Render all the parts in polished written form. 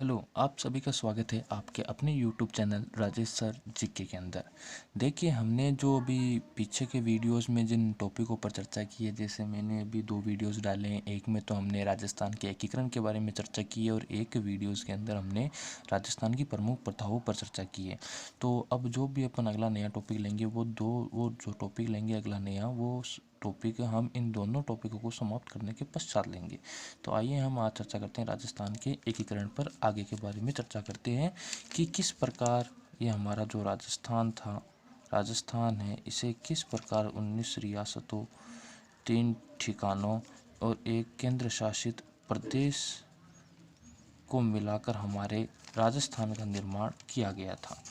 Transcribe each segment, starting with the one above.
Hello, आप सभी का स्वागत है आपके अपने YouTube channel Rajesh sir GK के अंदर। देखिए, हमने जो अभी पीछे के वीडियोस में जिन टॉपिकों पर चर्चा की है, जैसे मैंने अभी 2 वीडियोस डाले हैं। एक में तो हमने राजस्थान के एकीकरण के बारे में चर्चा की है और एक वीडियोस के अंदर हमने राजस्थान की प्रमुख प्रथाओं पर चर्चा की है। तो अब जो भी अपन अगला नया टॉपिक लेंगे, वो जो टॉपिक लेंगे अगला नया, वो टॉपिक हम इन दोनों टॉपिकों को समाप्त करने के पश्चात लेंगे। तो आइए हम आज चर्चा करते हैं राजस्थान के एकीकरण पर। आगे के बारे में चर्चा करते हैं कि किस प्रकार ये हमारा जो राजस्थान है, इसे किस प्रकार 19 रियासतों, 3 ठिकानों और एक केंद्र शासित प्रदेश को मिलाकर हमारे राजस्थान का निर्माण किया गया था।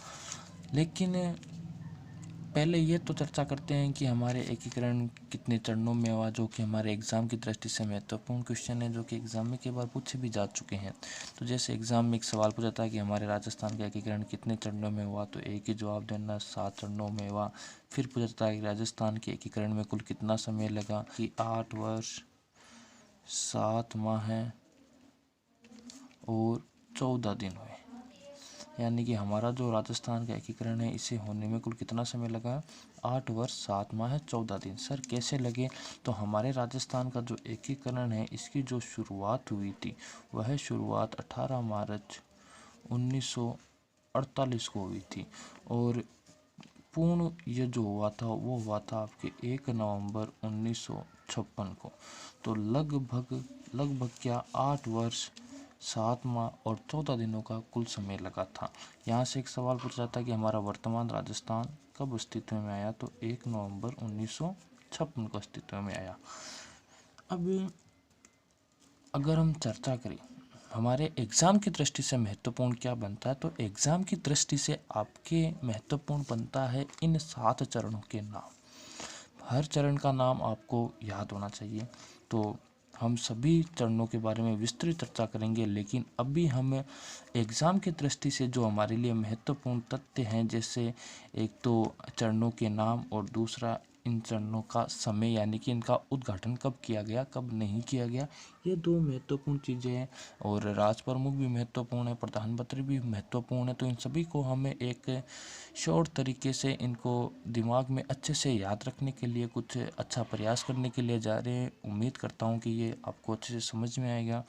लेकिन पहले ये तो चर्चा करते हैं कि हमारे एकीकरण कितने चरणों में हुआ, जो कि हमारे एग्ज़ाम की दृष्टि से महत्वपूर्ण क्वेश्चन है, जो कि एग्ज़ाम में कई बार पूछे भी जा चुके हैं। तो जैसे एग्ज़ाम में एक सवाल पूछा था कि हमारे राजस्थान का एकीकरण कितने चरणों में हुआ, तो एक ही जवाब देना, 7 चरणों में हुआ। फिर पूछा था कि राजस्थान के एकीकरण में कुल कितना समय लगा, कि 8 वर्ष 7 माह और 14 दिन हुए। यानी कि हमारा जो राजस्थान का एकीकरण है, इसे होने में कुल कितना समय लगा? 8 वर्ष 7 माह 14 दिन। सर कैसे लगे? तो हमारे राजस्थान का जो एकीकरण है, इसकी जो शुरुआत हुई थी, वह शुरुआत 18 मार्च 1948 को हुई थी और पूर्ण ये जो हुआ था वो हुआ था आपके 1 नवंबर 1956 को। तो लगभग क्या 8 वर्ष 7 माह और 14 दिनों का कुल समय लगा था। यहाँ से एक सवाल पूछा जाता है कि हमारा वर्तमान राजस्थान कब अस्तित्व में आया, तो 1 नवंबर 1956 को अस्तित्व में आया। अब अगर हम चर्चा करें हमारे एग्ज़ाम की दृष्टि से महत्वपूर्ण क्या बनता है, तो एग्ज़ाम की दृष्टि से आपके महत्वपूर्ण बनता है इन 7 चरणों के नाम। हर चरण का नाम आपको याद होना चाहिए। तो हम सभी चरणों के बारे में विस्तृत चर्चा करेंगे, लेकिन अभी हम एग्ज़ाम की दृष्टि से जो हमारे लिए महत्वपूर्ण तथ्य हैं, जैसे एक तो चरणों के नाम और दूसरा इन चरणों का समय, यानी कि इनका उद्घाटन कब किया गया, कब नहीं किया गया, ये 2 महत्वपूर्ण चीज़ें हैं। और राज प्रमुख भी महत्वपूर्ण है, प्रधानमंत्री भी महत्वपूर्ण है। तो इन सभी को हमें एक शॉर्ट तरीके से इनको दिमाग में अच्छे से याद रखने के लिए कुछ अच्छा प्रयास करने के लिए जा रहे हैं। उम्मीद करता हूँ कि ये आपको अच्छे से समझ में आएगा।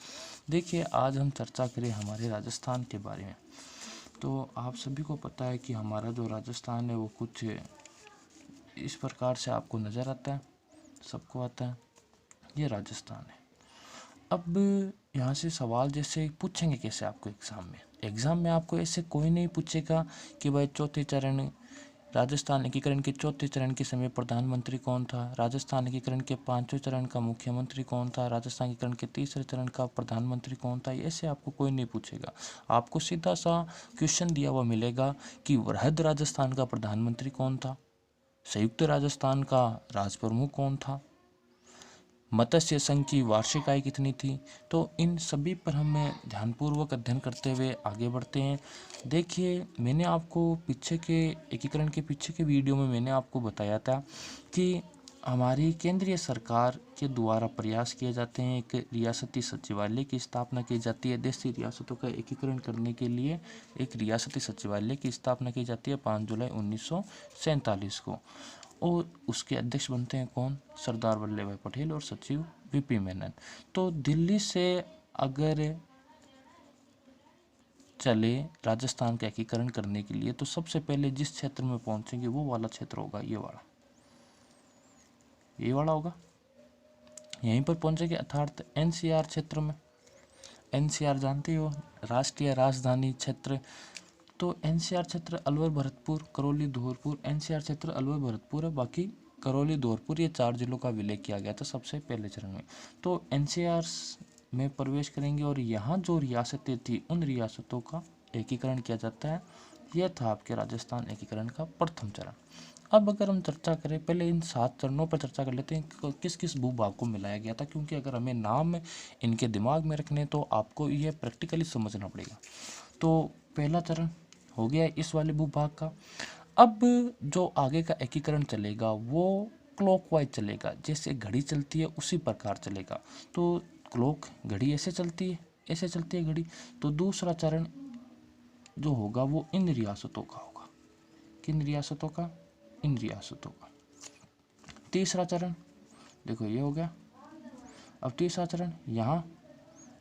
देखिए, आज हम चर्चा करें हमारे राजस्थान के बारे में। तो आप सभी को पता है कि हमारा जो राजस्थान है वो कुछ इस प्रकार से आपको नज़र आता है, सबको आता है, ये राजस्थान है। अब यहाँ से सवाल जैसे पूछेंगे कैसे आपको एग्ज़ाम में आपको ऐसे कोई नहीं पूछेगा कि भाई चौथे चरण राजस्थान एकीकरण के चौथे चरण के समय प्रधानमंत्री कौन था, राजस्थान एकीकरण के 5वें चरण का मुख्यमंत्री कौन था, राजस्थान एकीकरण के 3रे चरण का प्रधानमंत्री कौन था। ऐसे आपको कोई नहीं पूछेगा। आपको सीधा सा क्वेश्चन दिया हुआ मिलेगा कि वृहद राजस्थान का प्रधानमंत्री कौन था, संयुक्त राजस्थान का राज प्रमुख कौन था, मत्स्य संघ की वार्षिक आय कितनी थी। तो इन सभी पर हमें ध्यानपूर्वक अध्ययन करते हुए आगे बढ़ते हैं। देखिए, मैंने आपको पीछे के एकीकरण के पीछे के वीडियो में मैंने आपको बताया था कि हमारी केंद्रीय सरकार के द्वारा प्रयास किए जाते हैं, एक रियासती सचिवालय की स्थापना की जाती है। देशी रियासतों का एकीकरण करने के लिए एक रियासती सचिवालय की स्थापना की जाती है 5 जुलाई 1947 को। और उसके अध्यक्ष बनते हैं कौन? सरदार वल्लभ भाई पटेल और सचिव वीपी मेनन। तो दिल्ली से अगर चले राजस्थान का एकीकरण करने के लिए, तो सबसे पहले जिस क्षेत्र में पहुंचेंगे वो वाला क्षेत्र होगा ये वाला होगा। यहीं पर पहुंचेंगे, अर्थात एनसीआर क्षेत्र में। एनसीआर जानते हो, राष्ट्रीय राजधानी क्षेत्र। तो एनसीआर क्षेत्र अलवर भरतपुर करौली धौलपुर, एनसीआर क्षेत्र अलवर भरतपुर है, बाकी करौली धौलपुर, ये 4 जिलों का विलय किया गया था सबसे पहले चरण में। तो एनसीआर में प्रवेश करेंगे और यहाँ जो रियासतें थी उन रियासतों का एकीकरण किया जाता है। यह था आपके राजस्थान एकीकरण का प्रथम चरण। अब अगर हम चर्चा करें, पहले इन 7 चरणों पर चर्चा कर लेते हैं कि किस किस भूभाग को मिलाया गया था, क्योंकि अगर हमें नाम इनके दिमाग में रखने तो आपको यह प्रैक्टिकली समझना पड़ेगा। तो पहला चरण हो गया इस वाले भूभाग का। अब जो आगे का एकीकरण चलेगा वो क्लॉकवाइज चलेगा, जैसे घड़ी चलती है उसी प्रकार चलेगा। तो क्लॉक घड़ी ऐसे चलती है, ऐसे चलती है घड़ी। तो दूसरा चरण जो होगा वो इन रियासतों का होगा। किन रियासतों का? इन रियासतों का। तीसरा चरण देखो ये हो गया। अब तीसरा चरण यहाँ,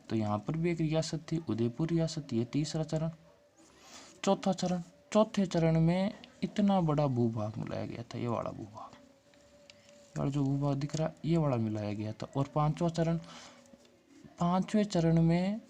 तो यहाँ पर भी एक रियासत थी, उदयपुर रियासत, ये तीसरा चरण। चौथा चरण, चौथे चरण में इतना बड़ा भूभाग मिलाया गया था, ये वाला भूभाग, ये वाला जो भूभाग दिख रहा है ये वाला मिलाया गया था। और पांचवा चरण, पांचवें चरण में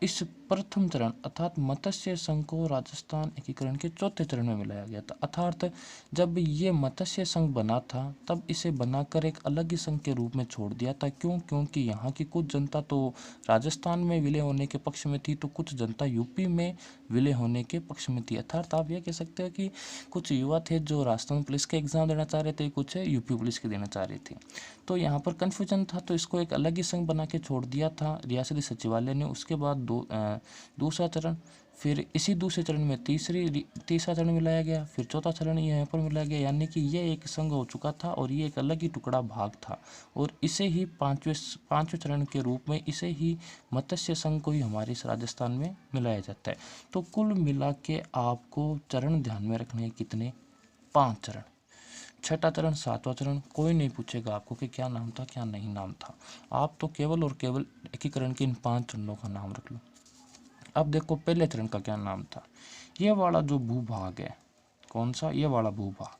इस प्रथम चरण अर्थात मत्स्य संघ को राजस्थान एकीकरण के चौथे चरण में मिलाया गया था। अर्थात जब ये मत्स्य संघ बना था तब इसे बनाकर एक अलग ही संघ के रूप में छोड़ दिया था। क्यों? क्योंकि यहाँ की कुछ जनता तो राजस्थान में विलय होने के पक्ष में थी, तो कुछ जनता यूपी में विलय होने के पक्ष में थी। अर्थात आप ये कह सकते हो कि कुछ युवा थे जो राजस्थान पुलिस के एग्जाम देना चाह रहे थे, कुछ यूपी पुलिस के देना चाह रहे थे। तो यहाँ पर कन्फ्यूजन था, तो इसको एक अलग ही संघ बना के छोड़ दिया था रियासती सचिवालय ने। उसके बाद दूसरा चरण, फिर इसी दूसरे चरण में तीसरा चरण मिलाया गया, फिर चौथा चरण यहाँ पर मिलाया गया। यानी कि ये एक संघ हो चुका था और ये एक अलग ही टुकड़ा भाग था। और इसे ही पांचवें चरण के रूप में इसे ही मत्स्य संघ को ही हमारे इस राजस्थान में मिलाया जाता है। तो कुल मिला के आपको चरण ध्यान में रखने हैं कितने? 5 चरण। छठा चरण, सातवां चरण कोई नहीं पूछेगा आपको कि क्या नाम था क्या नहीं नाम था। आप तो केवल और केवल एकीकरण के इन 5 चरणों का नाम रख लो। अब देखो पहले चरण का क्या नाम था। ये वाला जो भूभाग है, कौन सा? ये वाला भूभाग,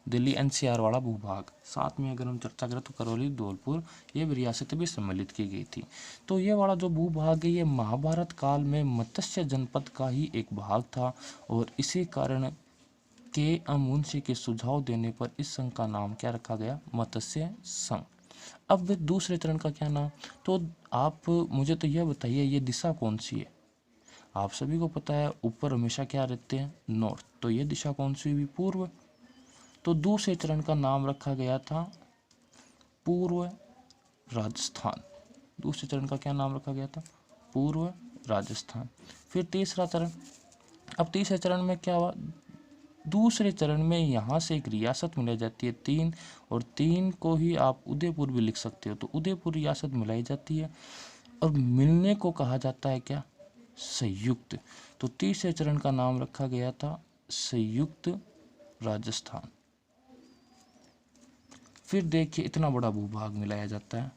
दिल्ली एनसीआर वाला भूभाग। साथ में अगर हम चर्चा करें तो करौली, धौलपुर, ये भी रियासतें भी सम्मिलित की गई थी। तो ये वाला जो भूभाग है ये महाभारत काल में मत्स्य जनपद का ही एक भाग था। और इसी कारण के एम मुंशी के सुझाव देने पर इस संघ का नाम क्या रखा गया? मत्स्य संघ। अब दूसरे चरण का क्या नाम? तो आप मुझे तो यह बताइए ये दिशा कौन सी है? आप सभी को पता है ऊपर हमेशा क्या रहते हैं? नॉर्थ। तो ये दिशा कौन सी हुई? पूर्व। तो दूसरे चरण का नाम रखा गया था पूर्व राजस्थान। दूसरे चरण का क्या नाम रखा गया था? पूर्व राजस्थान। फिर तीसरा चरण, अब तीसरे चरण में क्या हुआ? दूसरे चरण में यहाँ से एक रियासत मिलाई जाती है 3, और 3 को ही आप उदयपुर भी लिख सकते हो। तो उदयपुर रियासत मिलाई जाती है और मिलने को कहा जाता है क्या? संयुक्त। तो तीसरे चरण का नाम रखा गया था संयुक्त राजस्थान। फिर देखिए इतना बड़ा भूभाग मिलाया जाता है।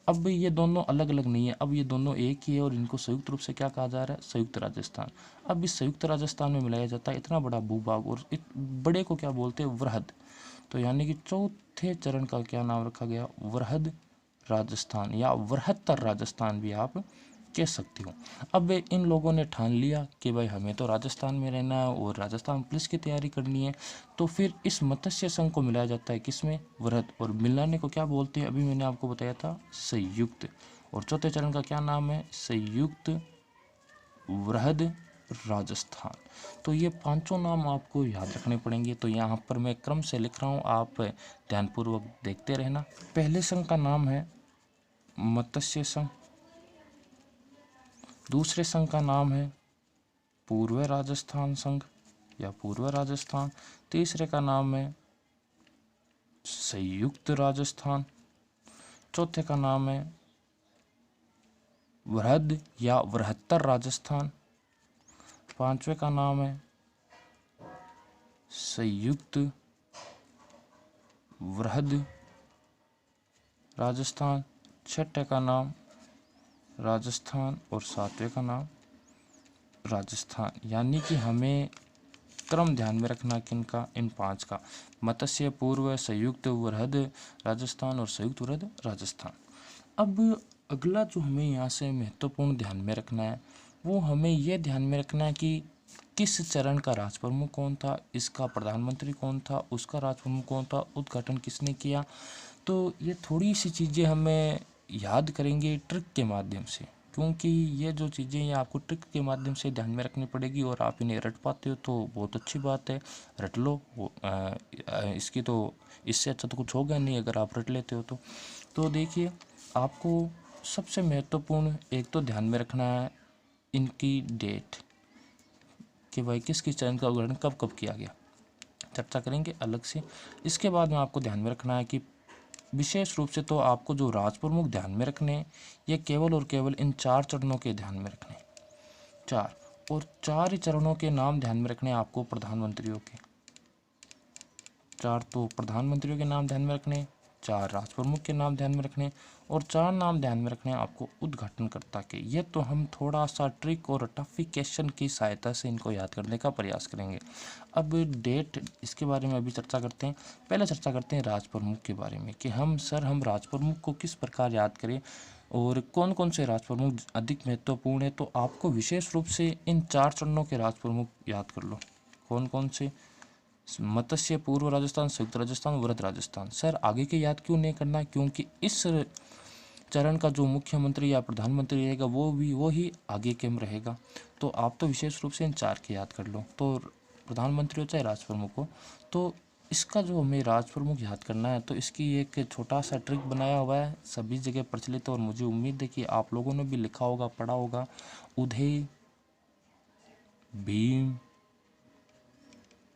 अब ये दोनों अलग अलग नहीं है, अब ये दोनों एक ही है और इनको संयुक्त रूप से क्या कहा जा रहा है? संयुक्त राजस्थान। अब इस संयुक्त राजस्थान में मिलाया जाता है इतना बड़ा भूभाग, और बड़े को क्या बोलते हैं? वृहद। तो यानी कि चौथे चरण का क्या नाम रखा गया? वृहद राजस्थान, या वृहत्तर राजस्थान भी आप कह सकते हो। अब इन लोगों ने ठान लिया कि भाई हमें तो राजस्थान में रहना है और राजस्थान पुलिस की तैयारी करनी है। तो फिर इस मत्स्य संघ को मिलाया जाता है किसमें? वृहद। और मिलाने को क्या बोलते हैं? अभी मैंने आपको बताया था संयुक्त। और चौथे चरण का क्या नाम है? संयुक्त वृहद राजस्थान। तो ये पांचों नाम आपको याद रखने पड़ेंगे। तो यहाँ पर मैं क्रम से लिख रहा हूँ, आप ध्यानपूर्वक देखते रहना। पहले संघ का नाम है मत्स्य संघ। दूसरे संघ का नाम है पूर्व राजस्थान संघ या पूर्व राजस्थान। तीसरे का नाम है संयुक्त राजस्थान। चौथे का नाम है वृहद या वृहत्तर राजस्थान। पांचवे का नाम है संयुक्त वृहद राजस्थान। छठे का नाम राजस्थान और सातवें का नाम राजस्थान। यानी कि हमें क्रम ध्यान में रखना किनका? इन 5 का। मत्स्य, पूर्व, संयुक्त वृहद राजस्थान और संयुक्त वृहद राजस्थान। अब अगला जो हमें यहाँ से महत्वपूर्ण ध्यान में रखना है वो हमें यह ध्यान में रखना है कि किस चरण का राज प्रमुख कौन था, इसका प्रधानमंत्री कौन था, उसका राज प्रमुख कौन था, उद्घाटन किसने किया। तो ये थोड़ी सी चीज़ें हमें याद करेंगे ट्रिक के माध्यम से, क्योंकि ये जो चीज़ें हैं आपको ट्रिक के माध्यम से ध्यान में रखनी पड़ेगी। और आप इन्हें रट पाते हो तो बहुत अच्छी बात है, रट लो। इसकी तो इससे अच्छा तो कुछ होगा नहीं अगर आप रट लेते हो तो देखिए आपको सबसे महत्वपूर्ण एक तो ध्यान में रखना है इनकी डेट, कि भाई किस किस चरण का उद्घाटन कब कब किया गया, चर्चा करेंगे अलग से। इसके बाद में आपको ध्यान में रखना है कि विशेष रूप से तो आपको जो राज प्रमुख ध्यान में रखने हैं, ये केवल और केवल इन 4 चरणों के ध्यान में रखने हैं। 4 और 4 ही चरणों के नाम ध्यान में रखने हैं आपको प्रधानमंत्रियों के। 4 तो प्रधानमंत्रियों के नाम ध्यान में रखने, 4 राष्ट्र प्रमुख के नाम ध्यान में रखने और 4 नाम ध्यान में रखने आपको उद्घाटनकर्ता के। ये तो हम थोड़ा सा ट्रिक और रटाफिकेशन की सहायता से इनको याद करने का प्रयास करेंगे। अब डेट इसके बारे में अभी चर्चा करते हैं। पहले चर्चा करते हैं राज प्रमुख के बारे में कि हम राज प्रमुख को किस प्रकार याद करें और कौन कौन से राज प्रमुख अधिक महत्वपूर्ण है। तो आपको विशेष रूप से इन 4 चरणों के राज प्रमुख याद कर लो। कौन कौन से? मत्स्य, पूर्व राजस्थान, संयुक्त राजस्थान, वृहद राजस्थान। सर आगे के याद क्यों नहीं करना? क्योंकि इस चरण का जो मुख्यमंत्री या प्रधानमंत्री रहेगा वो ही आगे के में रहेगा। तो आप तो विशेष रूप से इन 4 के याद कर लो। तो प्रधानमंत्री हो चाहे राष्ट्र प्रमुख हो, तो इसका जो हमें राज प्रमुख याद करना है तो इसकी एक छोटा सा ट्रिक बनाया हुआ है, सभी जगह प्रचलित और मुझे उम्मीद है कि आप लोगों ने भी लिखा होगा, पढ़ा होगा। उदय, भीम,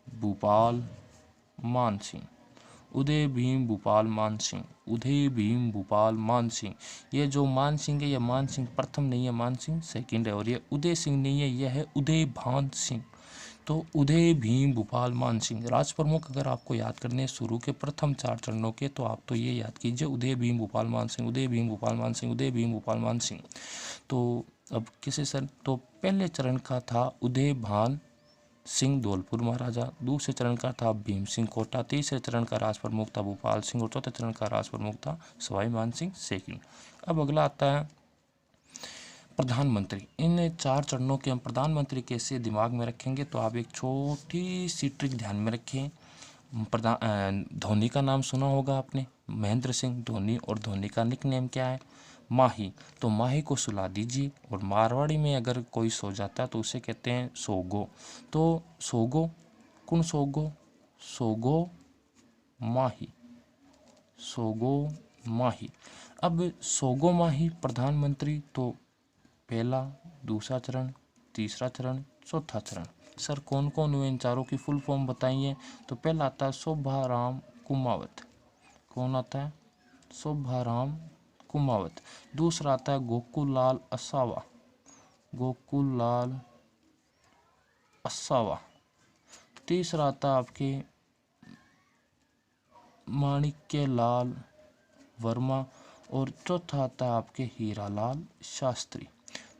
भूपाल, मानसिंह। उदय, भीम, भूपाल, मानसिंह। उदय, भीम, भूपाल, मानसिंह। ये जो मानसिंह है, ये मानसिंह प्रथम नहीं है, मानसिंह सेकंड है। और ये उदय सिंह नहीं है, यह है उदय भान सिंह। तो उदय, भीम, भूपाल, मानसिंह राज प्रमुख अगर आपको याद करने शुरू के प्रथम 4 चरणों के, तो आप तो ये याद कीजिए उदय, भीम, भूपाल, मानसिंह, उदय, भीम, भूपाल, मानसिंह, उदय, भीम, भूपाल, मानसिंह। तो अब किसी सर तो पहले चरण का था उदय भान सिंह धौलपुर महाराजा, दूसरे चरण का था भीम सिंह कोटा, तीसरे चरण का राज प्रमुख था भूपाल सिंह और चौथे चरण का राज प्रमुख था सवाई मान सिंह सेकंड। अब अगला आता है प्रधानमंत्री। इन 4 चरणों के हम प्रधानमंत्री कैसे दिमाग में रखेंगे, तो आप एक छोटी सी ट्रिक ध्यान में रखें। धोनी का नाम सुना होगा आपने, महेंद्र सिंह धोनी, और धोनी का निक नेम क्या है? माही। तो माही को सुला दीजिए, और मारवाड़ी में अगर कोई सो जाता है तो उसे कहते हैं सोगो। तो सोगो, कौन सोगो? सोगो माही, सोगो माही। अब सोगो माही प्रधानमंत्री, तो पहला, दूसरा चरण, तीसरा चरण, चौथा चरण। सर कौन कौन हुए? इन चारों की फुल फॉर्म बताइए। तो पहला आता है शोभाराम कुमावत। कौन आता है? शोभाराम कुमावत। दूसरा आता है गोकुल लाल असावा, गोकुल लाल असावा। तीसरा आता है आपके माणिक्य लाल वर्मा, और चौथा आता है आपके हीरालाल शास्त्री।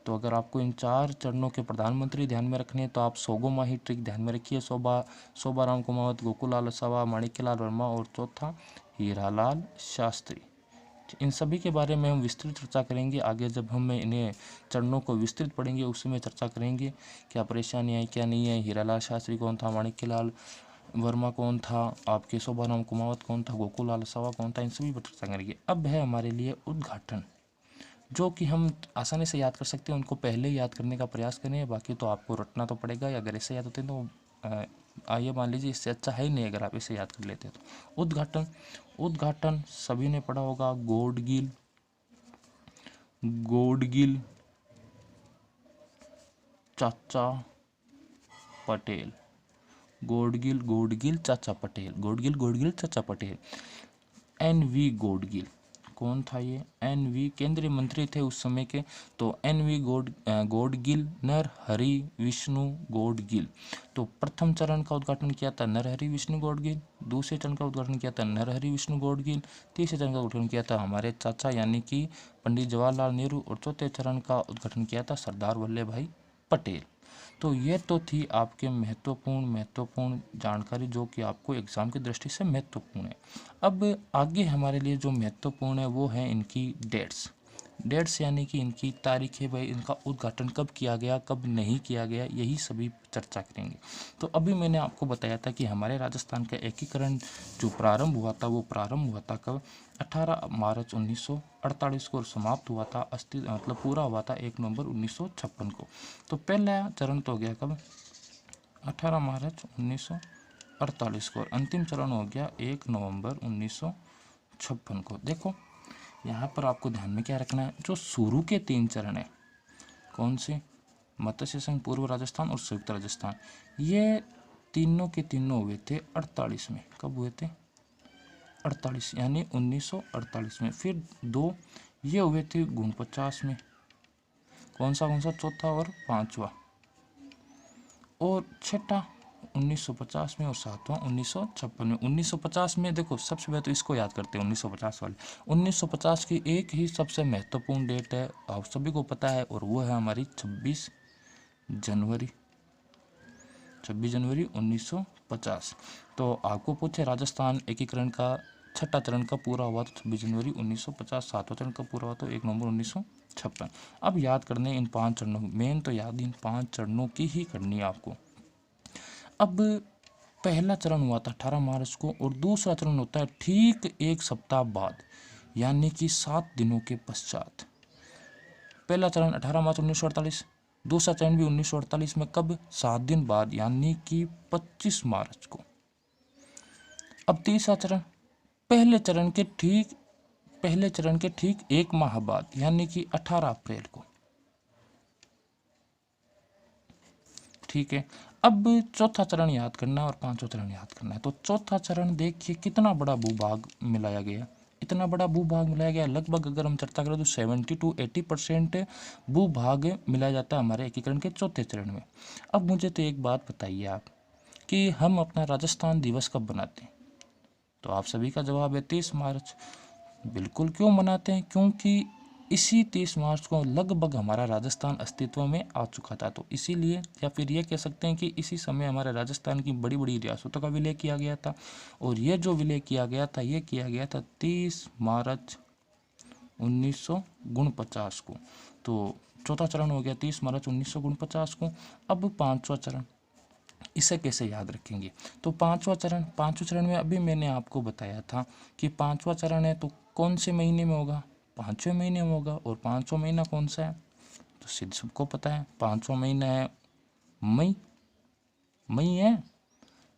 तो अगर आपको इन 4 चरणों के प्रधानमंत्री ध्यान में रखने हैं तो आप सोगो माही ट्रिक ध्यान में रखिए। शोभाराम कुमावत, गोकुलाल असावा, माणिक्यलाल वर्मा और चौथा हीरालाल शास्त्री। इन सभी के बारे में हम विस्तृत चर्चा करेंगे आगे, जब हम इन्हें चरणों को विस्तृत पढ़ेंगे उसमें चर्चा करेंगे क्या परेशानी आई क्या नहीं है, हीरालाल शास्त्री कौन था, माणिक्यलाल वर्मा कौन था, आपके शोभाराम कुमावत कौन था, गोकुलाल असावा कौन था, इन सभी पर चर्चा करेंगे। अब है हमारे लिए उद्घाटन, जो कि हम आसानी से याद कर सकते हैं, उनको पहले याद करने का प्रयास करें, बाकी तो आपको रटना तो पड़ेगा। अगर ऐसे याद होते हैं तो आइए मान लीजिए इससे अच्छा है ही नहीं अगर आप इसे याद कर लेते हैं तो। उद्घाटन, उद्घाटन सभी ने पढ़ा होगा, गोडगिल, गोडगिल चाचा पटेल, गोडगिल गोडगिल चाचा पटेल, गोडगिल गोडगिल चाचा पटेल। NV गोडगिल कौन था? ये NV केंद्रीय मंत्री थे उस समय के। तो NV गोडगिल, नरहरि विष्णु गोडगिल। तो प्रथम चरण का उद्घाटन किया था नरहरि विष्णु गोडगिल, दूसरे चरण का उद्घाटन किया था नरहरि विष्णु गोडगिल, तीसरे चरण का उद्घाटन किया था हमारे चाचा यानी कि पंडित जवाहरलाल नेहरू, और चौथे चरण का उद्घाटन किया था सरदार वल्लभ भाई पटेल। तो ये तो थी आपके महत्वपूर्ण जानकारी जो कि आपको एग्जाम की दृष्टि से महत्वपूर्ण है। अब आगे हमारे लिए जो महत्वपूर्ण है वो है इनकी डेट्स यानी कि इनकी तारीखें, भाई इनका उद्घाटन कब किया गया कब नहीं किया गया, यही सभी चर्चा करेंगे। तो अभी मैंने आपको बताया था कि हमारे राजस्थान का एकीकरण जो प्रारंभ हुआ था वो प्रारंभ हुआ था कब? 18 मार्च 1948 को, और समाप्त हुआ था मतलब पूरा हुआ था 1 नवंबर 1956 को। तो पहला चरण तो हो गया कब? 18 मार्च 1948 को, और अंतिम चरण हो गया 1 नवंबर 1956 को। देखो यहाँ पर आपको ध्यान में क्या रखना है, जो शुरू के 3 चरण है कौन से? मत्स्य संघ, पूर्व राजस्थान और संयुक्त राजस्थान, ये तीनों के तीनों हुए थे 48 में। कब हुए थे? 48 यानी 1948 में। फिर 2 ये हुए थे 49 में, कौन सा चौथा और पांचवा, और छठा 1950 में और सातवां 1956 में। 1950 में देखो सबसे पहले तो इसको याद करते हैं 1950 वाले। 1950 की एक ही सबसे महत्वपूर्ण डेट है, आप सभी को पता है, और वो है हमारी 26 जनवरी 1950। तो आपको पूछे राजस्थान एकीकरण का छठा चरण कब पूरा हुआ, तो 26 जनवरी 1950। सातवां चरण कब पूरा हुआ, तो 1 नवंबर 1956। अब याद करने इन 5 चरणों, मेन तो याद इन 5 चरणों की ही करनी है आपको। अब पहला चरण हुआ था 18 मार्च को, और दूसरा चरण होता है ठीक एक सप्ताह बाद, यानी कि 7 दिनों के पश्चात। पहला चरण 18 मार्च 1948, दूसरा चरण भी 1948 में, कब, 7 दिन बाद, यानी कि 25 मार्च को। अब तीसरा चरण पहले चरण के ठीक एक माह बाद, यानी कि 18 अप्रैल को। ठीक है, अब चौथा चरण याद करना और पांचवा चरण याद करना है। तो चौथा चरण देखिए कितना बड़ा भूभाग मिलाया गया, इतना बड़ा भूभाग मिलाया गया, लगभग अगर हम चर्चा करें तो 70 to 80% भूभाग मिलाया जाता है हमारे एकीकरण के चौथे चरण में। अब मुझे तो एक बात बताइए आप कि हम अपना राजस्थान दिवस कब बनाते हैं, तो आप सभी का जवाब है 30 मार्च। बिल्कुल, क्यों मनाते हैं, क्योंकि इसी 30 मार्च को लगभग हमारा राजस्थान अस्तित्व में आ चुका था। तो इसीलिए, या फिर ये कह सकते हैं कि इसी समय हमारे राजस्थान की बड़ी बड़ी रियासतों का विलय किया गया था, और ये जो विलय किया गया था ये किया गया था 30 मार्च 1949 को। तो चौथा चरण हो गया 30 मार्च 1949 को। अब पांचवा चरण, इसे कैसे याद रखेंगे, तो पांचवा चरण में अभी मैंने आपको बताया था कि पांचवा चरण है तो कौन से महीने में होगा, 5वें महीने में होगा। और 5वां महीना कौन सा है, तो सिद्ध सबको पता है, 5वां महीना है मई है,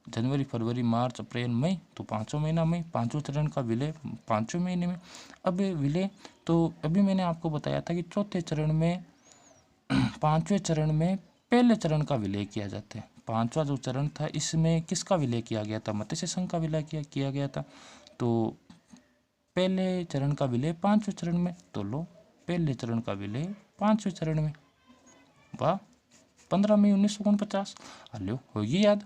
जनवरी फरवरी मार्च अप्रैल मई, तो 5वां महीना मई। 5वें चरण का विलय 5वें महीने में। अब विलय, तो अभी मैंने आपको बताया था कि चौथे चरण में 5वें चरण में पहले चरण का विलय किया जाता है। 5वां जो चरण था इसमें किसका विलय किया गया था, मत्स्य संघ का विलय किया गया था। तो पहले चरण का विलय 5वें चरण में, तो लो पहले चरण का विलय 5वें चरण में, वाह, 15 मई 1949। लो होगी याद।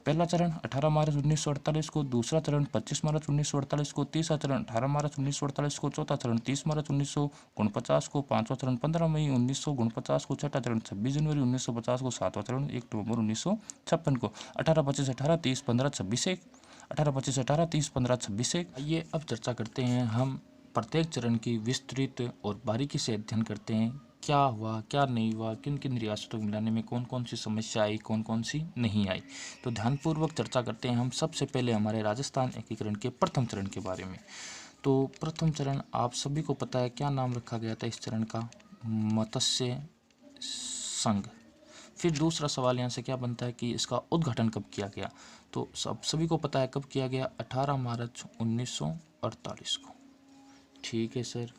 पहला चरण 18 मार्च 1948 को, दूसरा चरण 25 मार्च 1948 को, तीसरा चरण 18 मार्च 1948 को, चौथा चरण 30 मार्च 1949 को, पांचवा चरण 15 मई 1949 को, छठा चरण 26 जनवरी 1950 को, सातवां चरण 1 नवंबर 1956 को। 18 25 18 30 15 26 1, 18 25 18 30 15 26 1। आइए अब चर्चा करते हैं हम प्रत्येक चरण की विस्तृत और बारीकी से अध्ययन करते हैं, क्या हुआ क्या नहीं हुआ, किन किन रियासतों को मिलाने में कौन कौन सी समस्या आई, कौन कौन सी नहीं आई। तो ध्यानपूर्वक चर्चा करते हैं हम सबसे पहले हमारे राजस्थान एकीकरण के प्रथम चरण के बारे में। तो प्रथम चरण आप सभी को पता है, क्या नाम रखा गया था इस चरण का, मत्स्य संघ। फिर दूसरा सवाल यहाँ से क्या बनता है कि इसका उद्घाटन कब किया गया, तो सभी को पता है कब किया गया, 18 मार्च 1948 को। ठीक है सर।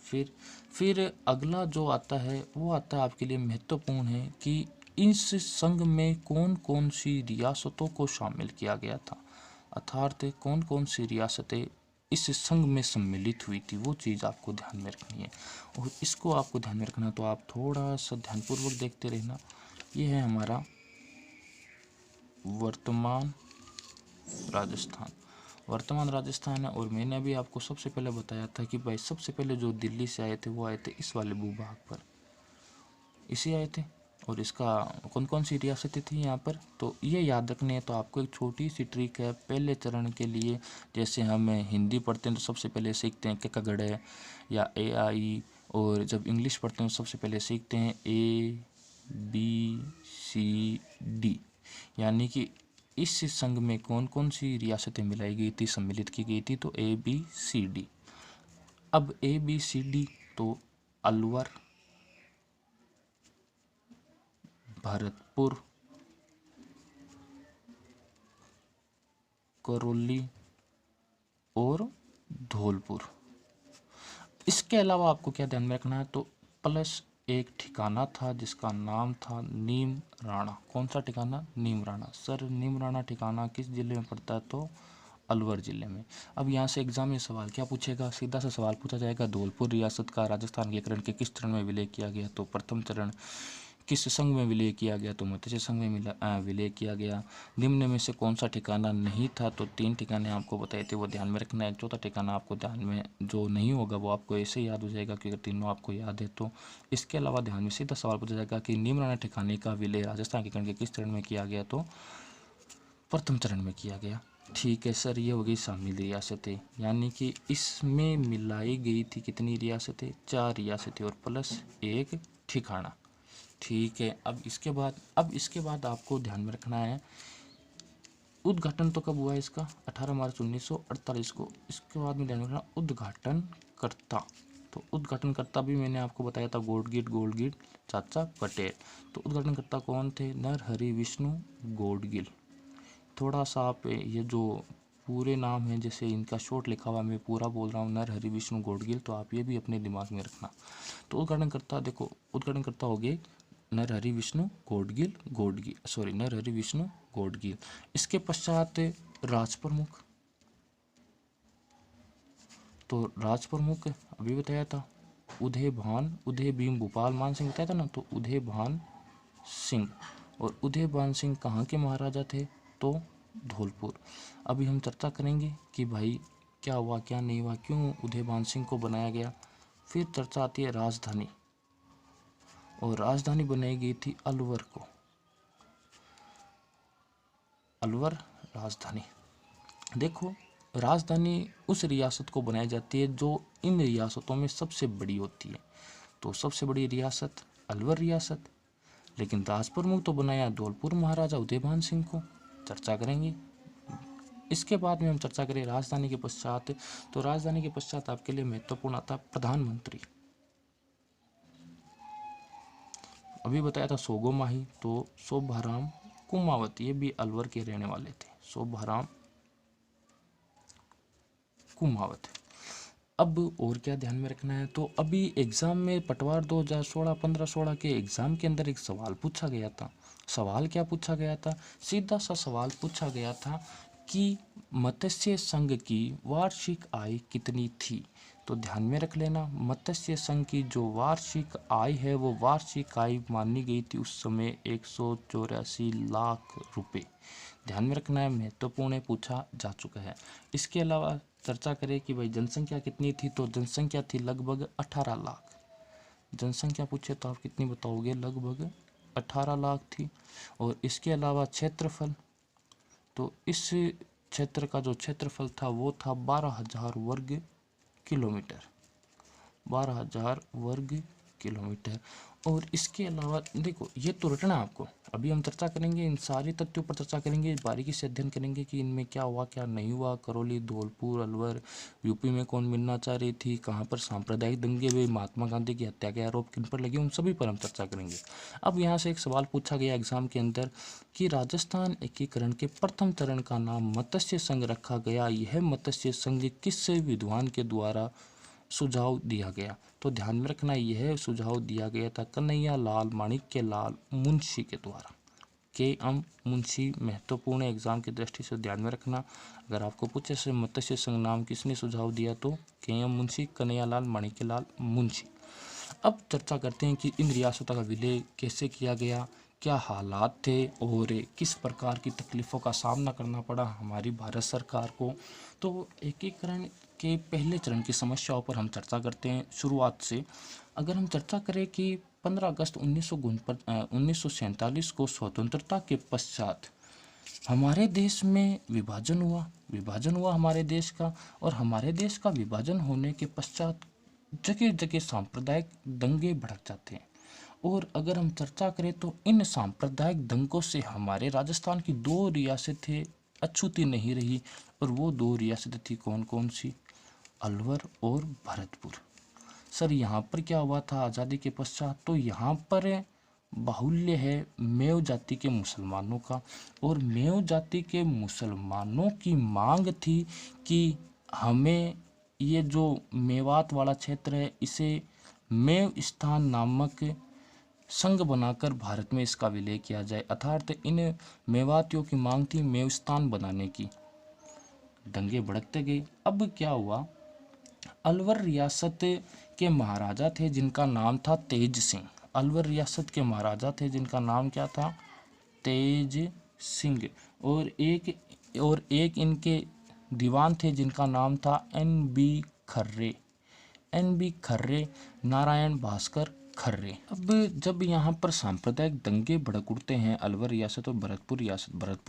फिर अगला जो आता है वो आता है आपके लिए महत्वपूर्ण है कि इस संघ में कौन कौन सी रियासतों को शामिल किया गया था, अर्थात कौन कौन सी रियासतें इस संघ में सम्मिलित हुई थी, वो चीज़ आपको ध्यान में रखनी है। और इसको आपको ध्यान में रखना, तो आप थोड़ा सा ध्यानपूर्वक देखते रहना। ये है हमारा वर्तमान राजस्थान है। और मैंने अभी आपको सबसे पहले बताया था कि भाई सबसे पहले जो दिल्ली से आए थे वो आए थे इस वाले भूभाग पर, इसे आए थे। और इसका कौन कौन सी रियासतें थी यहाँ पर, तो ये याद रखने है। तो आपको एक छोटी सी ट्रिक है पहले चरण के लिए, जैसे हम हिंदी पढ़ते हैं तो सबसे पहले सीखते हैं ककगढ़ या ए आई, और जब इंग्लिश पढ़ते हैं तो सबसे पहले सीखते हैं ABCD, यानी कि इस संघ में कौन कौन सी रियासतें मिलाई गई थी, सम्मिलित की गई थी, तो ABCD। अब ABCD तो अलवर, भरतपुर, करौली और धौलपुर। इसके अलावा आपको क्या ध्यान में रखना है, तो प्लस एक ठिकाना था जिसका नाम था नीम राणा। कौन सा ठिकाना, नीम राणा। सर नीम राणा ठिकाना किस जिले में पड़ता है, तो अलवर जिले में। अब यहाँ से एग्जाम में सवाल क्या पूछेगा, सीधा सा सवाल पूछा जाएगा, धौलपुर रियासत का राजस्थान के एकीकरण के किस चरण में विलय किया गया, तो प्रथम चरण। किस संघ में विलय किया गया, तो मत्स्य संघ में विलय किया गया। निम्न में से कौन सा ठिकाना नहीं था, तो 3 ठिकाने आपको बताए थे, वो ध्यान में रखना है। चौथा ठिकाना आपको ध्यान में जो नहीं होगा वो आपको ऐसे ही याद हो जाएगा कि अगर तीनों आपको याद है तो। इसके अलावा ध्यान में सीधा सवाल पूछा जाएगा कि निम्न ठिकाने का विलय राजस्थान एकीकरण के किस चरण में किया गया, तो प्रथम चरण में किया गया। ठीक है सर, ये हो गई शामिल रियासतें, यानी कि इसमें मिलाई गई थी कितनी रियासतें, 4 रियासतें और प्लस 1 ठिकाना। ठीक है, अब इसके बाद आपको ध्यान में रखना है उद्घाटन तो कब हुआ है इसका, 18 मार्च 1948 को। इसके बाद में ध्यान में रखना उद्घाटनकर्ता, तो उद्घाटनकर्ता भी मैंने आपको बताया था गोडगिल चाचा पटेल। तो उद्घाटनकर्ता कौन थे, नरहरि विष्णु गोडगिल। थोड़ा सा आप ये जो पूरे नाम है जैसे इनका शॉर्ट लिखा हुआ मैं पूरा बोल रहा हूँ, नरहरि विष्णु गोडगिल, तो आप ये भी अपने दिमाग में रखना। तो उद्घाटनकर्ता देखो, उद्घाटनकर्ता हो गए नरहरि विष्णु गोडगिल। इसके पश्चात राज प्रमुख, तो राज प्रमुख अभी बताया था उदय भीम भूपाल मान सिंह बताया था ना, तो उदय भान सिंह। और उदय भान सिंह कहाँ के महाराजा थे, तो धौलपुर। अभी हम चर्चा करेंगे कि भाई क्या हुआ क्या नहीं हुआ, क्यों उदय भान सिंह को बनाया गया। फिर चर्चा आती है राजधानी, और राजधानी बनाई गई थी अलवर को, अलवर राजधानी। देखो, राजधानी उस रियासत को बनाई जाती है जो इन रियासतों में सबसे बड़ी होती है, तो सबसे बड़ी रियासत अलवर रियासत। लेकिन राज प्रमुख तो बनाया धौलपुर महाराजा उदयभान सिंह को, चर्चा करेंगे। इसके बाद में हम चर्चा करें राजधानी के पश्चात, तो राजधानी के पश्चात आपके लिए महत्वपूर्ण आता प्रधानमंत्री। अभी बताया था सोगो माही, तो शोभाराम कुमावत, ये भी अलवर के रहने वाले थे, शोभाराम कुमावत। अब और क्या ध्यान में रखना है, तो अभी एग्जाम में पटवार 2016 15-16 के एग्जाम के अंदर एक सवाल पूछा गया था। सवाल क्या पूछा गया था, सीधा सा सवाल पूछा गया था कि मत्स्य संघ की वार्षिक आय कितनी थी। तो ध्यान में रख लेना, मत्स्य संघ की जो वार्षिक आय है वो वार्षिक आय मानी गई थी उस समय 184 लाख रुपए। ध्यान में रखना है, महत्वपूर्ण है, पूछा जा चुका है। इसके अलावा चर्चा करें कि भाई जनसंख्या कितनी थी, तो जनसंख्या थी लगभग 18 लाख। जनसंख्या पूछे तो आप कितनी बताओगे, लगभग 18 लाख थी। और इसके अलावा क्षेत्रफल, तो इस क्षेत्र का जो क्षेत्रफल था वो था 12,000 वर्ग किलोमीटर, 12,000 वर्ग किलोमीटर। और इसके अलावा देखो, ये तो रटना आपको, अभी हम चर्चा करेंगे, इन सारी तथ्यों पर चर्चा करेंगे, बारीकी से अध्ययन करेंगे कि इनमें क्या हुआ क्या नहीं हुआ। करौली, धौलपुर, अलवर, यूपी में कौन मिलना चाह रही थी, कहाँ पर सांप्रदायिक दंगे हुए, महात्मा गांधी की हत्या के आरोप किन पर लगे, उन सभी पर हम चर्चा करेंगे। अब यहाँ से एक सवाल पूछा गया एग्जाम के अंदर कि राजस्थान एकीकरण के प्रथम चरण का नाम मत्स्य संघ रखा गया, यह मत्स्य संघ किस विद्वान के द्वारा सुझाव दिया गया। तो ध्यान में रखना, यह सुझाव दिया गया था कन्हैया लाल माणिक्य लाल मुंशी के द्वारा। के.एम. मुंशी महत्वपूर्ण एग्जाम की दृष्टि से ध्यान में रखना। अगर आपको पूछे से मत्स्य संघ नाम किसने सुझाव दिया, तो के.एम. मुंशी, कन्हैया लाल माणिक्य लाल मुंशी। अब चर्चा करते हैं कि इन रियासतों का विलय कैसे किया गया, क्या हालात थे और किस प्रकार की तकलीफ़ों का सामना करना पड़ा हमारी भारत सरकार को। तो एकीकरण के पहले चरण की समस्याओं पर हम चर्चा करते हैं शुरुआत से। अगर हम चर्चा करें कि 15 अगस्त 1947 को स्वतंत्रता के पश्चात हमारे देश में विभाजन हुआ हमारे देश का। और हमारे देश का विभाजन होने के पश्चात जगह जगह सांप्रदायिक दंगे भड़क जाते हैं। और अगर हम चर्चा करें तो इन सांप्रदायिक दंगों से हमारे राजस्थान की 2 रियासतें अछूती नहीं रही। और वो 2 रियासतें थी कौन कौन सी, अलवर और भरतपुर। सर यहाँ पर क्या हुआ था आज़ादी के पश्चात, तो यहाँ पर बाहुल्य है मेव जाति के मुसलमानों का। और मेव जाति के मुसलमानों की मांग थी कि हमें ये जो मेवात वाला क्षेत्र है इसे मेव स्थान नामक संघ बनाकर भारत में इसका विलय किया जाए। अर्थात इन मेवातियों की मांग थी मेव स्थान बनाने की। दंगे भड़कते गए। अब क्या हुआ, अलवर रियासत के महाराजा थे जिनका नाम था तेज सिंह। अलवर रियासत के महाराजा थे जिनका नाम क्या था, तेज सिंह। और एक इनके दीवान थे जिनका नाम था एन बी खर्रे, नारायण भास्कर खर्रे। अब जब यहाँ पर सांप्रदायिक दंगे भड़क उठते हैं अलवर रियासत और भरतपुर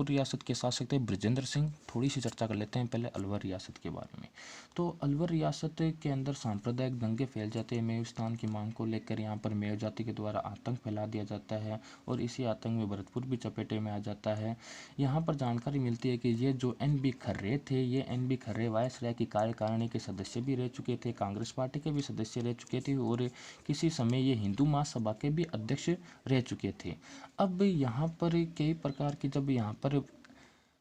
रियासत के शासक थे बृजेंद्र सिंह। थोड़ी सी चर्चा कर लेते हैं पहले अलवर रियासत के बारे में। तो अलवर रियासत के अंदर सांप्रदायिक दंगे फैल जाते हैं। मेव स्थान की मांग को लेकर यहाँ पर मेव जाति के द्वारा आतंक फैला दिया जाता है और इसी आतंक में भरतपुर भी चपेटे में आ जाता है। यहाँ पर जानकारी मिलती है कि ये जो एन.बी. खर्रे थे, ये एन.बी. खर्रे वायसराय की कार्यकारिणी के सदस्य भी रह चुके थे, कांग्रेस पार्टी के भी सदस्य रह चुके थे और किसी समय ये हिंदू महासभा के भी अध्यक्ष रह चुके थे। अब यहाँ पर कई प्रकार की, जब यहाँ पर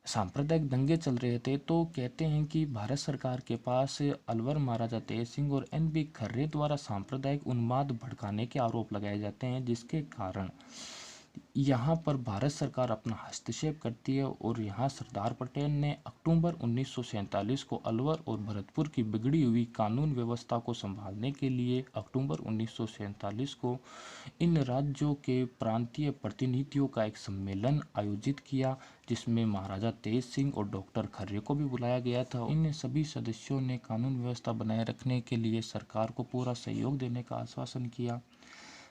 सांप्रदायिक दंगे चल रहे थे तो कहते हैं कि भारत सरकार के पास अलवर महाराजा तेज सिंह और एन.बी. खर्रे द्वारा सांप्रदायिक उन्माद भड़काने के आरोप लगाए जाते हैं, जिसके कारण यहाँ पर भारत सरकार अपना हस्तक्षेप करती है और यहाँ सरदार पटेल ने अक्टूबर 1947 को अलवर और भरतपुर की बिगड़ी हुई कानून व्यवस्था को संभालने के लिए अक्टूबर 1947 को इन राज्यों के प्रांतीय प्रतिनिधियों का एक सम्मेलन आयोजित किया, जिसमें महाराजा तेज सिंह और डॉक्टर खर्रे को भी बुलाया गया था। इन सभी सदस्यों ने कानून व्यवस्था बनाए रखने के लिए सरकार को पूरा सहयोग देने का आश्वासन किया।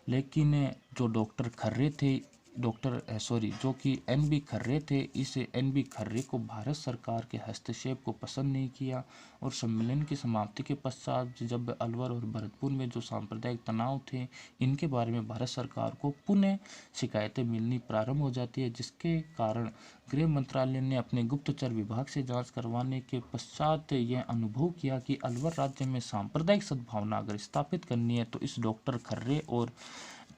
लेकिन जो डॉक्टर खर्रे थे, जो कि एन.बी. खर्रे थे, इस एन.बी. खर्रे को भारत सरकार के हस्तक्षेप को पसंद नहीं किया और सम्मेलन की समाप्ति के पश्चात जब अलवर और भरतपुर में जो सांप्रदायिक तनाव थे, इनके बारे में भारत सरकार को पुनः शिकायतें मिलनी प्रारंभ हो जाती है, जिसके कारण गृह मंत्रालय ने अपने गुप्तचर विभाग से जांच करवाने के पश्चात यह अनुभव किया कि अलवर राज्य में सांप्रदायिक सद्भावना अगर स्थापित करनी है तो इस डॉक्टर खर्रे और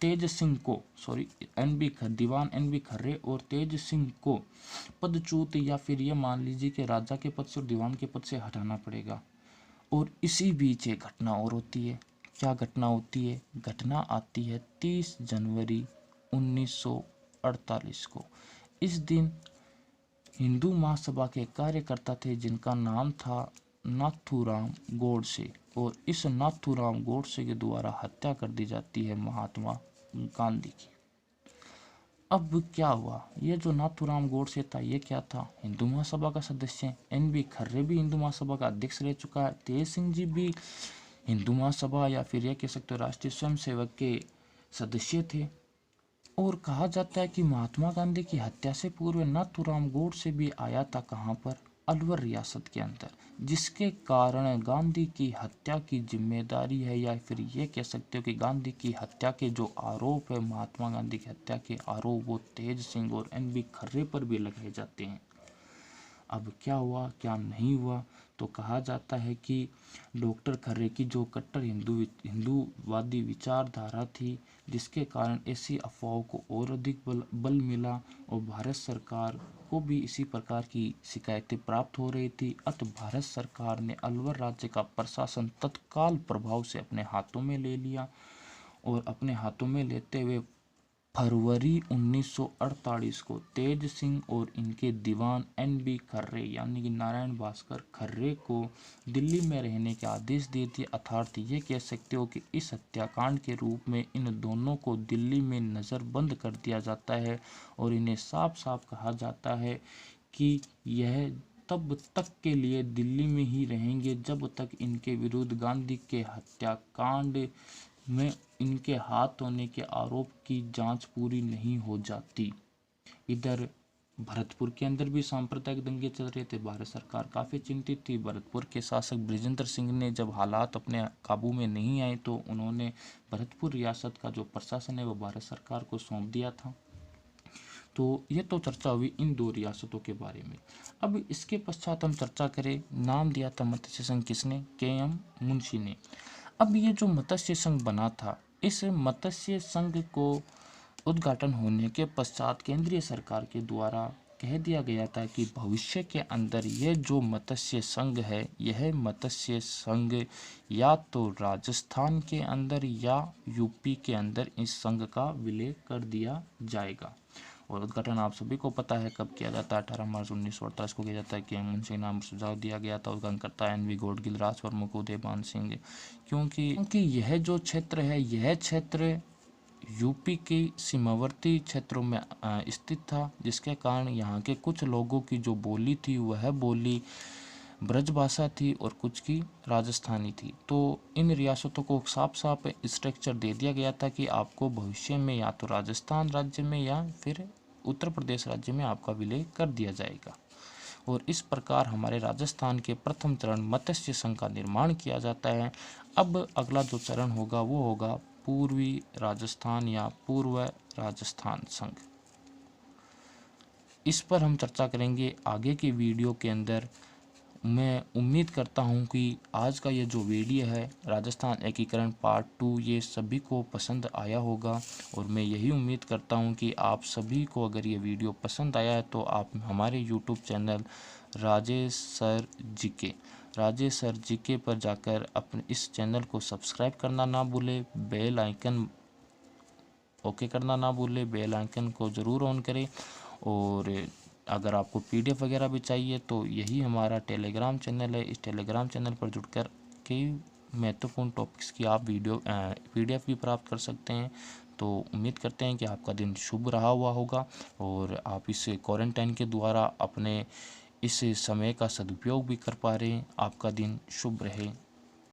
तेज सिंह को दीवान एन.बी. खर्रे और तेज सिंह को पदच्युत या फिर ये मान लीजिए कि राजा के पद से और दीवान के पद से हटाना पड़ेगा। और इसी बीच एक घटना और होती है। क्या घटना होती है? घटना आती है 30 जनवरी 1948 को। इस दिन हिंदू महासभा के कार्यकर्ता थे जिनका नाम था नाथूराम गोडसे, और इस नाथूराम गोडसे के द्वारा हत्या कर दी जाती है महात्मा गांधी की। अब क्या हुआ, ये जो नाथूराम गोडसे था, ये क्या था? हिंदू महासभा का सदस्य। एन.बी. खर्रे भी हिंदू महासभा का अध्यक्ष रह चुका है। तेज सिंह जी भी हिंदू महासभा या फिर यह कह सकते हो राष्ट्रीय स्वयंसेवक के सदस्य थे। और कहा जाता है कि महात्मा गांधी की हत्या से पूर्व नाथूराम गोडसे भी आया था, कहाँ पर? अलवर रियासत के अंदर, जिसके कारण गांधी की हत्या की जिम्मेदारी है या फिर ये कह सकते हो कि गांधी की हत्या के जो आरोप है, महात्मा गांधी की हत्या के आरोप, वो तेज सिंह और एन.बी. खर्रे पर भी लगाए जाते हैं। अब क्या हुआ, क्या नहीं हुआ? तो कहा जाता है कि डॉक्टर खर्रे की जो कट्टर हिंदूवादी विचारधारा थी, जिसके कारण ऐसी अफवाहों को और अधिक बल मिला और भारत सरकार को भी इसी प्रकार की शिकायतें प्राप्त हो रही थी। अतः भारत सरकार ने अलवर राज्य का प्रशासन तत्काल प्रभाव से अपने हाथों में ले लिया और अपने हाथों में लेते हुए फरवरी 1948 को तेज सिंह और इनके दीवान एन.बी. खर्रे यानी कि नारायण भास्कर खर्रे को दिल्ली में रहने के आदेश दिए थे। अर्थात ये कह सकते हो कि इस हत्याकांड के रूप में इन दोनों को दिल्ली में नज़रबंद कर दिया जाता है और इन्हें साफ साफ कहा जाता है कि यह तब तक के लिए दिल्ली में ही रहेंगे जब तक इनके विरुद्ध गांधी के हत्याकांड में इनके हाथ होने के आरोप की जांच पूरी नहीं हो जाती। इधर भरतपुर के अंदर भी सांप्रदायिक दंगे चल रहे थे। भारत सरकार काफ़ी चिंतित थी। भरतपुर के शासक बृजेंद्र सिंह ने जब हालात अपने काबू में नहीं आए तो उन्होंने भरतपुर रियासत का जो प्रशासन है वो भारत सरकार को सौंप दिया था। तो ये तो चर्चा हुई इन दो रियासतों के बारे में। अब इसके पश्चात हम चर्चा करें, नाम दिया था मत्स्य संघ किसने? के.एम. मुंशी ने। अब ये जो मत्स्य संघ बना था, इस मत्स्य संघ को उद्घाटन होने के पश्चात केंद्रीय सरकार के द्वारा कह दिया गया था कि भविष्य के अंदर ये जो मत्स्य संघ है, यह मत्स्य संघ या तो राजस्थान के अंदर या यूपी के अंदर इस संघ का विलय कर दिया जाएगा। और उद्घाटन आप सभी को पता है कब किया जाता है, 18 मार्च 1948 को किया जाता है कि मुंशी नाम सुझाव दिया गया था। उद्घाटन करता है NV गौड़गिल, राजवर मुकुंद मानसिंह। क्योंकि यह जो क्षेत्र है, यह क्षेत्र यूपी के सीमावर्ती क्षेत्रों में स्थित था, जिसके कारण यहाँ के कुछ लोगों की जो बोली थी वह बोली ब्रजभाषा थी और कुछ की राजस्थानी थी। तो इन रियासतों को साफ साफ स्ट्रक्चर दे दिया गया था कि आपको भविष्य में या तो राजस्थान राज्य में या फिर उत्तर प्रदेश राज्य में आपका विलय कर दिया जाएगा। और इस प्रकार हमारे राजस्थान के प्रथम चरण मत्स्य संघ का निर्माण किया जाता है। अब अगला जो चरण होगा वो होगा पूर्वी राजस्थान या पूर्व राजस्थान संघ। इस पर हम चर्चा करेंगे आगे की वीडियो के अंदर। मैं उम्मीद करता हूं कि आज का ये जो वीडियो है राजस्थान एकीकरण पार्ट 2 ये सभी को पसंद आया होगा। और मैं यही उम्मीद करता हूं कि आप सभी को अगर ये वीडियो पसंद आया है तो आप हमारे YouTube channel Rajesh sir GK पर जाकर अपने इस चैनल को सब्सक्राइब करना ना भूलें, बेल आइकन ओके करना ना भूलें, बेल आइकन को ज़रूर ऑन करें। और अगर आपको PDF वगैरह भी चाहिए तो यही हमारा टेलीग्राम चैनल है। इस टेलीग्राम चैनल पर जुड़कर कई महत्वपूर्ण टॉपिक्स की आप PDF भी प्राप्त कर सकते हैं। तो उम्मीद करते हैं कि आपका दिन शुभ रहा हुआ होगा और आप इस क्वारंटाइन के द्वारा अपने इस समय का सदुपयोग भी कर पा रहे हैं। आपका दिन शुभ रहे।